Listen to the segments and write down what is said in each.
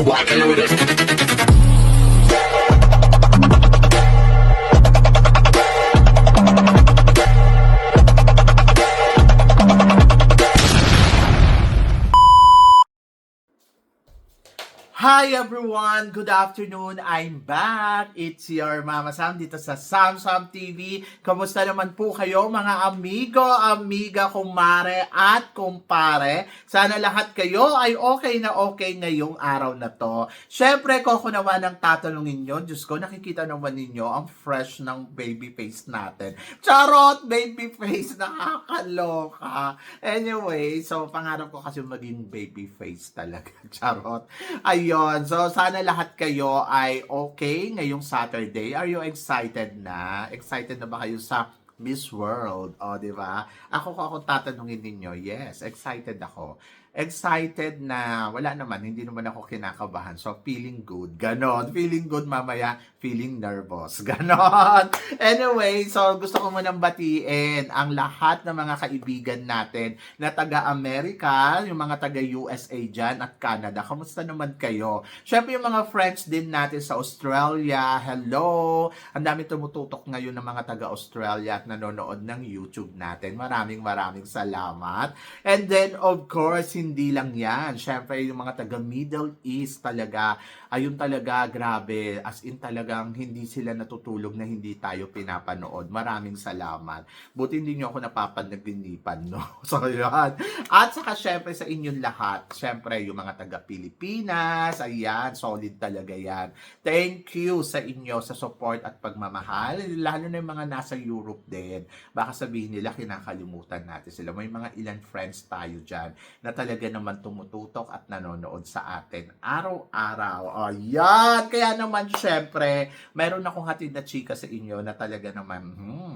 Hi everyone! Good afternoon! I'm back! It's your Mama Sam dito sa Sam TV. Kamusta naman po kayo mga amigo, amiga, kumare at kumpare? Sana lahat kayo ay okay na okay ngayong araw na to. Syempre, ko naman ang tatanungin nyo. Diyos ko, nakikita naman ninyo ang fresh ng baby face natin. Charot! Baby face! Nakakaloka! Anyway, so pangarap ko kasi maging baby face talaga. Charot! Ayun, so sana lahat kayo ay okay ngayong Saturday. Are you excited na? Excited na ba kayo sa Miss World? O, di ba? Ako tatanungin ninyo, yes, excited ako. Excited na, wala naman, hindi naman ako kinakabahan. So, feeling good. Ganon. Feeling good mamaya, feeling nervous. Ganon. Anyway, so gusto ko munang batiin ang lahat ng mga kaibigan natin na taga-Amerika, yung mga taga-USA dyan at Canada. Kamusta naman kayo? Syempre yung mga friends din natin sa Australia. Hello! Ang dami tumututok ngayon ng mga taga-Australia at nanonood ng YouTube natin. Maraming salamat. And then, of course, hindi lang yan. Syempre, yung mga taga-Middle East talaga, ayun talaga, grabe. As in talagang hindi sila natutulog na hindi tayo pinapanood. Maraming salamat. Buti hindi nyo ako napapanaginipan, no? So, yun. At saka, syempre, sa inyong lahat, syempre, yung mga taga-Pilipinas, ayan, solid talaga yan. Thank you sa inyo sa support at pagmamahal. Lalo na yung mga nasa Europe din. Baka sabihin nila, kinakalimutan natin sila. May mga ilan friends tayo dyan na talaga naman tumututok at nanonood sa atin araw-araw. Ayan! Kaya naman, syempre, mayroon akong hatid na chika sa inyo na talaga naman,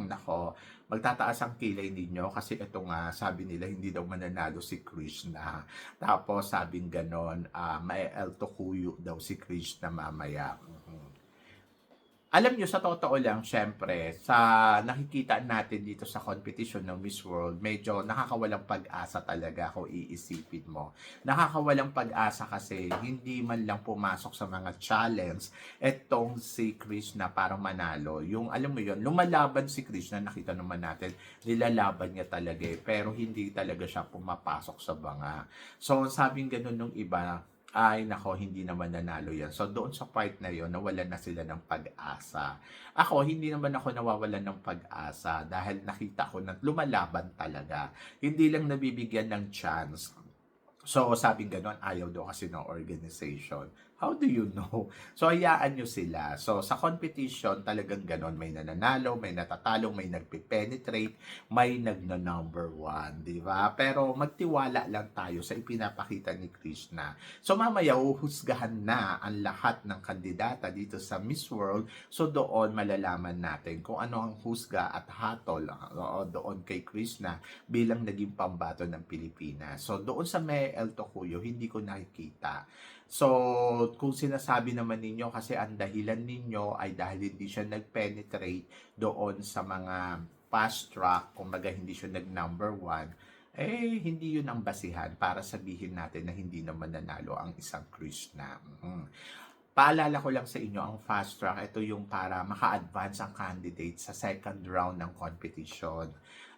nako, magtataas ang kilay ninyo kasi ito nga, sabi nila, hindi daw mananalo si Krishna. Tapos, sabing ganon, may El Tokuyo daw si Krishna mamaya. Alam nyo, sa totoo lang, syempre, sa nakikita natin dito sa competition ng Miss World, medyo nakakawalang pag-asa talaga kung iisipin mo. Nakakawalang pag-asa kasi hindi man lang pumasok sa mga challenge etong si Krishna para manalo. Yung, alam mo yun, lumalaban si Krishna, nakita naman natin, nilalaban niya talaga pero hindi talaga siya pumapasok sa banga. So, sabing ganun nung iba, ay nako, hindi naman nanalo yan. So doon sa part na yon, nawalan na sila ng pag-asa. Ako, hindi naman ako nawawalan ng pag-asa dahil nakita ko na lumalaban talaga. Hindi lang nabibigyan ng chance. So sabing ganon, ayaw daw kasi ng organization. How do you know? So, hayaan nyo sila. So, sa competition, talagang ganon. May nananalo, may natatalo, may nagpe-penetrate, may nagna-number 1, di ba? Pero magtiwala lang tayo sa ipinapakita ni Krishna. So, mamaya, uhusgahan na ang lahat ng kandidata dito sa Miss World. So, doon malalaman natin kung ano ang husga at hatol doon kay Krishna bilang naging pambato ng Pilipinas. So, doon sa May El Tokuyo, hindi ko nakikita. So, kung sinasabi naman ninyo kasi ang dahilan ninyo ay dahil hindi siya nag-penetrate doon sa mga fast track, kumbaga hindi siya nag-number 1, hindi yun ang basihan para sabihin natin na hindi naman nanalo ang isang Krishna. Paalala ko lang sa inyo, ang fast track, ito yung para maka-advance ang candidate sa second round ng competition.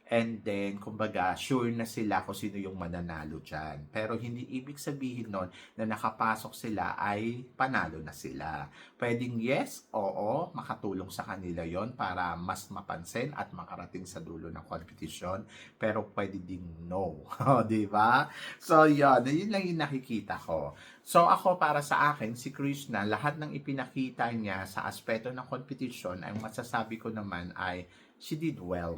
And then, kumbaga, sure na sila kung sino yung mananalo dyan. Pero hindi ibig sabihin nun na nakapasok sila ay panalo na sila. Pwedeng yes, oo, makatulong sa kanila yon para mas mapansin at makarating sa dulo ng competition. Pero pwede ding no. Di ba? So, yun lang yung nakikita ko. So, ako para sa akin, si Krishna, lahat ng ipinakita niya sa aspeto ng competition, ang masasabi ko naman ay she did well.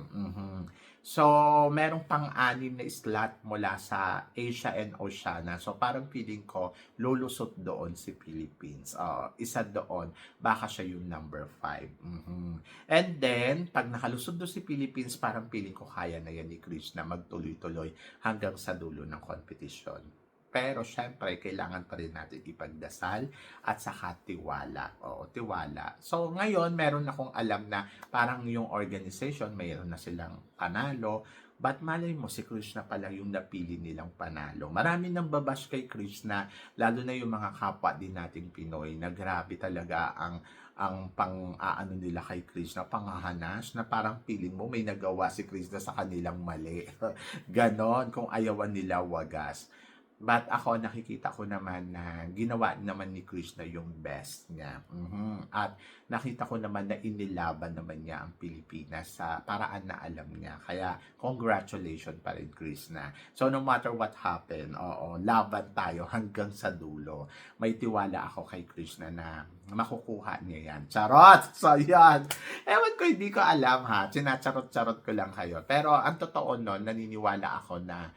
So, merong pang-anim na slot mula sa Asia and Oceania. So, parang feeling ko, lulusot doon si Philippines. Isa doon, baka siya yung number 5. And then, pag nakalusot doon si Philippines, parang feeling ko kaya na yan ni Krishna magtuloy-tuloy hanggang sa dulo ng competition. Pero syempre, kailangan pa rin natin ipagdasal at saka tiwala. Oo, tiwala. So, ngayon, meron akong alam na parang yung organization, mayroon na silang panalo. But malay mo, si Krishna pala yung napili nilang panalo. Marami nang babash kay Krishna, lalo na yung mga kapwa din nating Pinoy, na grabe talaga ang pang-aano nila kay Krishna, panghahanas, na parang feeling mo may nagawa si Krishna sa kanilang mali. Ganon, kung ayawan nila wagas. But ako, nakikita ko naman na ginawa naman ni Krishna yung best niya. At nakita ko naman na inilaban naman niya ang Pilipinas sa paraan na alam niya. Kaya, congratulations pa rin, Krishna. So, no matter what happened, oo, laban tayo hanggang sa dulo. May tiwala ako kay Krishna na makukuha niya yan. Charot! So, yan. Ewan ko, hindi ko alam ha. Sinacharot-charot ko lang kayo. Pero, ang totoo nun, naniniwala ako na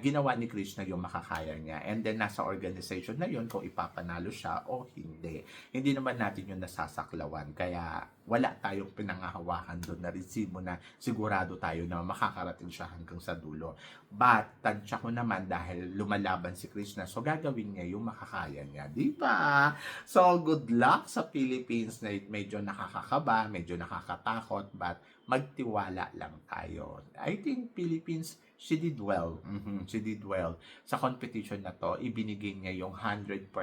ginawa ni Krishna yung makakaya niya. And then, nasa organization na yun kung ipapanalo siya o hindi. Hindi naman natin yung nasasaklawan. Kaya, wala tayong pinangahawakan doon na resibo na sigurado tayo na makakarating siya hanggang sa dulo. But, tansya ko naman dahil lumalaban si Krishna, so gagawin niya yung makakaya niya. Di ba? So, good luck sa Philippines na medyo nakakakaba, medyo nakakatakot, but magtiwala lang tayo. I think Philippines, she did well. She did well. Sa competition na to, ibinigay niya yung 100%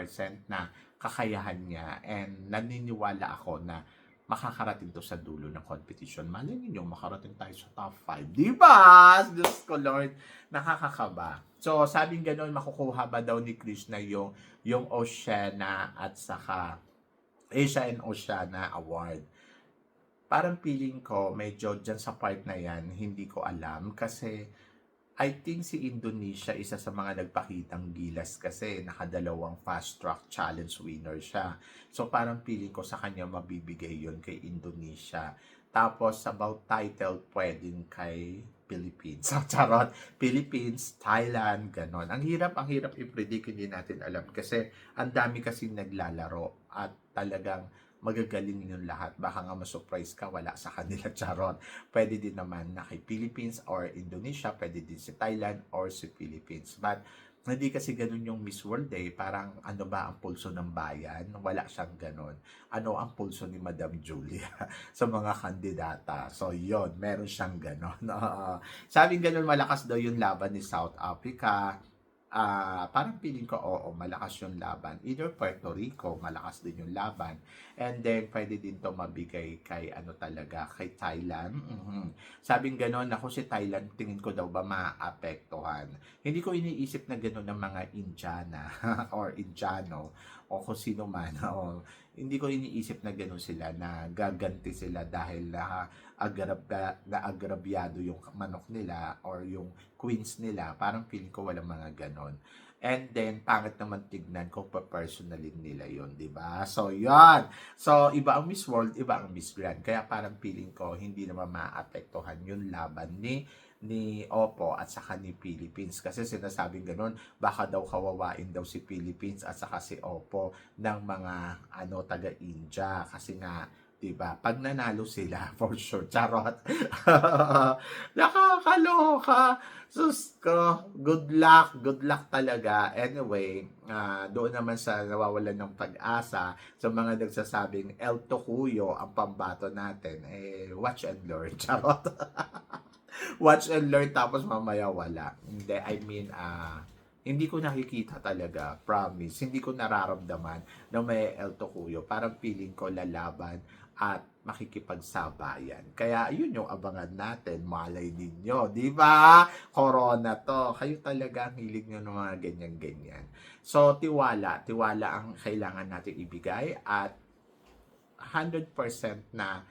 na kakayahan niya, and naniniwala ako na makakarating to sa dulo ng competition. Malay ninyo, makarating tayo sa top 5. Di ba? Diyos ko Lord, nakakakaba. So, sabing gano'n, makukuha ba daw ni Krishna yung Oceana at saka Asia and Oceana Award? Parang feeling ko, medyo dyan sa part na yan, hindi ko alam. Kasi, I think si Indonesia, isa sa mga nagpakitang gilas kasi nakadalawang fast track challenge winner siya. So, parang feeling ko sa kanya mabibigay yon kay Indonesia. Tapos, about title, pwedeng kay Philippines. So, charot. Philippines, Thailand, ganon. Ang hirap i-predict, hindi natin alam. Kasi, ang dami kasi naglalaro at talagang magagaling yung lahat. Baka nga ma-surprise ka, wala sa kanila, charot. Pwede din naman na kay Philippines or Indonesia, pwede din si Thailand or si Philippines. But, hindi kasi ganun yung Miss World eh. Parang ano ba ang pulso ng bayan? Wala siyang ganun. Ano ang pulso ni Madam Julia sa mga kandidata? So, yon, meron siyang ganun. Sabing ganun, malakas daw yung laban ni South Africa. Parang feeling ko, oo, malakas yung laban. Either Puerto Rico, malakas din yung laban. And then, pwede din to mabigay kay, talaga, kay Thailand. Sabing gano'n, ako si Thailand, tingin ko daw ba maapektuhan. Hindi ko iniisip na gano'n ng mga Indiana or Indiano o kung sino man. Hindi ko iniisip na gano'n sila, na gaganti sila dahil agrabyado yung manok nila or yung queens nila. Parang feeling ko walang mga ganon. And then, pangit naman tignan kung pa-personalin nila yon, di ba? So, yan. So, iba ang Miss World, iba ang Miss Grand. Kaya parang feeling ko, hindi naman maapektuhan yung laban ni Oppo at saka ni Philippines. Kasi sinasabing ganun, baka daw kawawain daw si Philippines at saka si Oppo ng mga taga-India. Kasi nga, diba? Pag nanalo sila, for sure, charot. Nakakaloka. Sus ko, good luck talaga. Anyway, doon naman sa nawawalan ng pag-asa, sa mga nagsasabing El Tocuyo ang pambato natin, watch and learn, charot. Watch and learn, tapos mamaya wala. Hindi, I mean, hindi ko nakikita talaga, promise. Hindi ko nararamdaman na may El Tocuyo. Parang feeling ko lalaban at makikipagsabayan. Kaya yun yung abangan natin. Malay ninyo, di ba? Corona to. Kayo talaga ang hilig nyo ng mga ganyan-ganyan. So, tiwala ang kailangan natin ibigay at 100% na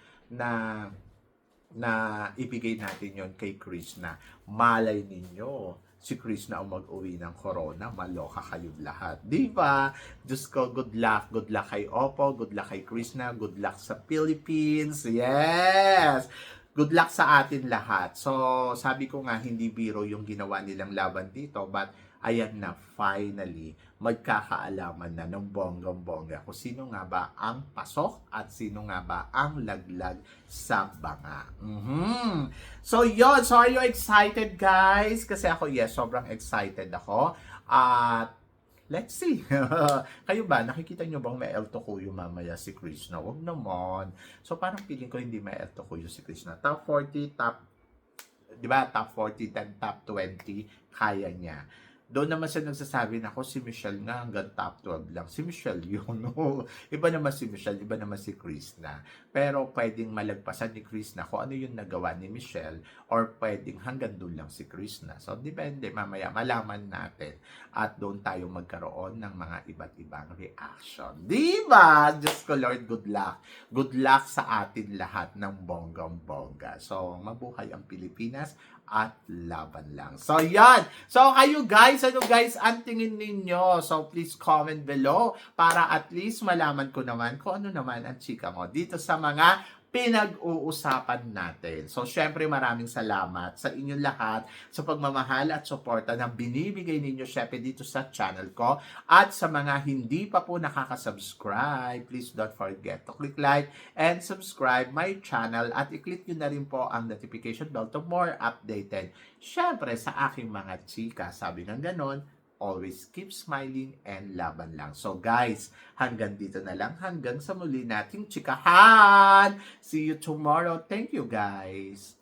ibigay natin yon kay Krishna. Malay ninyo, si Krishna ang mag-uwi ng corona, maloka kayong lahat. Di ba? Diyos ko, good luck. Good luck kay Oppo, good luck kay Krishna, good luck sa Philippines. Yes! Good luck sa atin lahat. So, sabi ko nga, hindi biro yung ginawa nilang laban dito, but ayan na, finally, magkakaalaman na ng bonggang-bongga kung sino nga ba ang pasok at sino nga ba ang laglag sa banga. So, yun. So, are you excited, guys? Kasi ako, yes, sobrang excited ako. At, let's see. Kayo ba? Nakikita nyo bang may El Tocuyo mamaya si Krishna? Huwag naman. So, parang feeling ko hindi may El Tocuyo si Krishna. Top 40, top di ba, top 40, then top 20, kaya niya. Doon naman siya nagsasabi na ako, si Michelle nga hanggang top 12 lang. Si Michelle yun. No? Iba naman si Michelle, iba naman si Krishna. Pero pwedeng malagpasan ni Krishna kung ano yung nagawa ni Michelle or pwedeng hanggang doon lang si Krishna. So, depende. Mamaya malaman natin at doon tayo magkaroon ng mga iba't ibang reaction. Diba? Diyos ko Lord, good luck. Good luck sa atin lahat ng bonggang-bongga. So, mabuhay ang Pilipinas at laban lang. So, yan. So, kayo guys, ano guys, ang tingin ninyo? So, please comment below para at least malaman ko naman kung ano naman ang chika mo dito sa mga pinag-uusapan natin. So, syempre maraming salamat sa inyong lahat sa pagmamahal at suporta na binibigay ninyo syempre dito sa channel ko. At sa mga hindi pa po nakaka-subscribe, please don't forget to click like and subscribe my channel at i-click nyo na rin po ang notification bell to more updated. Syempre sa aking mga chika, sabi ng ganon, always keep smiling and laban lang. So guys, hanggang dito na lang. Hanggang sa muli nating chikahan. See you tomorrow. Thank you guys.